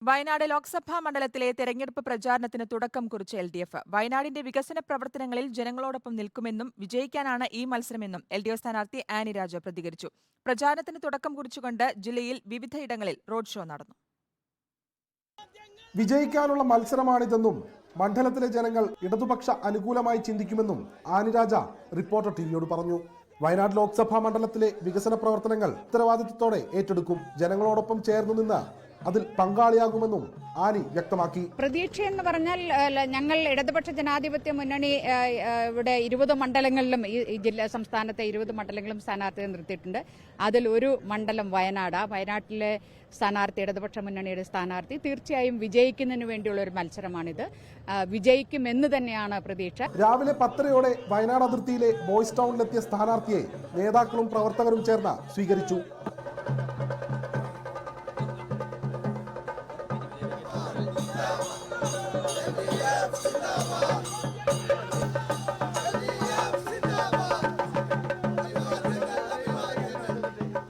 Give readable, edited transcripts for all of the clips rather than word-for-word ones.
വയനാട് ലോക്സഭാ മണ്ഡലത്തിലെ തെരഞ്ഞെടുപ്പ് പ്രചാരണത്തിന് തുടക്കം കുറിച്ച് LDF. വയനാടിന്റെ വികസന പ്രവർത്തനങ്ങളിൽ ജനങ്ങളോടൊപ്പം നിൽക്കുമെന്നും വിജയിക്കാനാണ് ഈ മത്സരമെന്നും LDF സ്ഥാനാർത്ഥി ആനി രാജ പ്രതികരിച്ചു. പ്രചാരണത്തിന് തുടക്കം കുറിച്ചുകൊണ്ട് ജില്ലയിൽ വിവിധയിടങ്ങളിൽ റോഡ് ഷോ നടന്നു. വിജയിക്കാനുള്ള മത്സരമാണിതെന്നും മണ്ഡലത്തിലെ ജനങ്ങൾ ഇടതുപക്ഷ അനുകൂലമായി ചിന്തിക്കുമെന്നും ആനി രാജ റിപ്പോർട്ടർ ടിവിയോട് പറഞ്ഞു. വയനാട് ലോക്സഭാ മണ്ഡലത്തിലെ വികസന പ്രവർത്തനങ്ങൾ ഉത്തരവാദിത്തത്തോടെ ഏറ്റെടുക്കും. ജനങ്ങളോടൊപ്പം ചേർന്നു നിന്ന് അതിൽ പങ്കാളിയാകുമെന്നും ആനി വ്യക്തമാക്കി. പ്രതീക്ഷ എന്ന് പറഞ്ഞാൽ ഞങ്ങൾ ഇടതുപക്ഷ ജനാധിപത്യ മുന്നണി ഇവിടെ 20 മണ്ഡലങ്ങളിലും ഈ സംസ്ഥാനത്തെ 20 മണ്ഡലങ്ങളും സ്ഥാനാർത്ഥിയെ നിർത്തിയിട്ടുണ്ട്. അതിൽ ഒരു മണ്ഡലം വയനാട്ടിലെ സ്ഥാനാർത്ഥി ഇടതുപക്ഷ മുന്നണിയുടെ സ്ഥാനാർത്ഥി തീർച്ചയായും വിജയിക്കുന്നതിന് വേണ്ടിയുള്ള ഒരു മത്സരമാണിത്. വിജയിക്കുമെന്ന് തന്നെയാണ് പ്രതീക്ഷ. രാവിലെ 10:30 വയനാട് അതിർത്തിയിലെ ബോയ്സ് ടൗണിലെത്തിയ സ്ഥാനാർത്ഥിയെ നേതാക്കളും പ്രവർത്തകരും ചേർന്ന് സ്വീകരിച്ചു.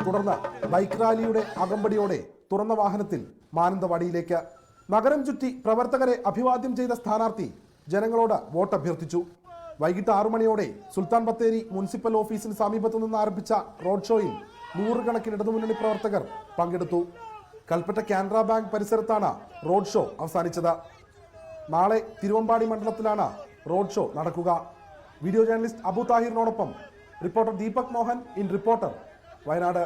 തുടർന്ന് ബൈക്ക് റാലിയുടെ അകമ്പടിയോടെ തുറന്ന വാഹനത്തിൽ മാനന്തവാടിയിലേക്ക്. നഗരം ചുറ്റി പ്രവർത്തകരെ അഭിവാദ്യം ചെയ്ത സ്ഥാനാർത്ഥി ജനങ്ങളോട് വോട്ട് അഭ്യർത്ഥിച്ചു. വൈകിട്ട് 6 മണിയോടെ സുൽത്താൻ ബത്തേരി മുനിസിപ്പൽ ഓഫീസിന് സമീപത്തു നിന്ന് ആരംഭിച്ച റോഡ് ഷോയിൽ 100 കണക്കിന് ഇടതുമുന്നണി പ്രവർത്തകർ പങ്കെടുത്തു. കൽപ്പറ്റ കാനറ ബാങ്ക് പരിസരത്താണ് റോഡ് ഷോ അവസാനിച്ചത്. നാളെ തിരുവമ്പാടി മണ്ഡലത്തിലാണ് റോഡ് ഷോ നടക്കുക. വീഡിയോ ജേർണലിസ്റ്റ് അബു താഹിറിനോടൊപ്പം reporter Deepak Mohan in reporter Wayanad.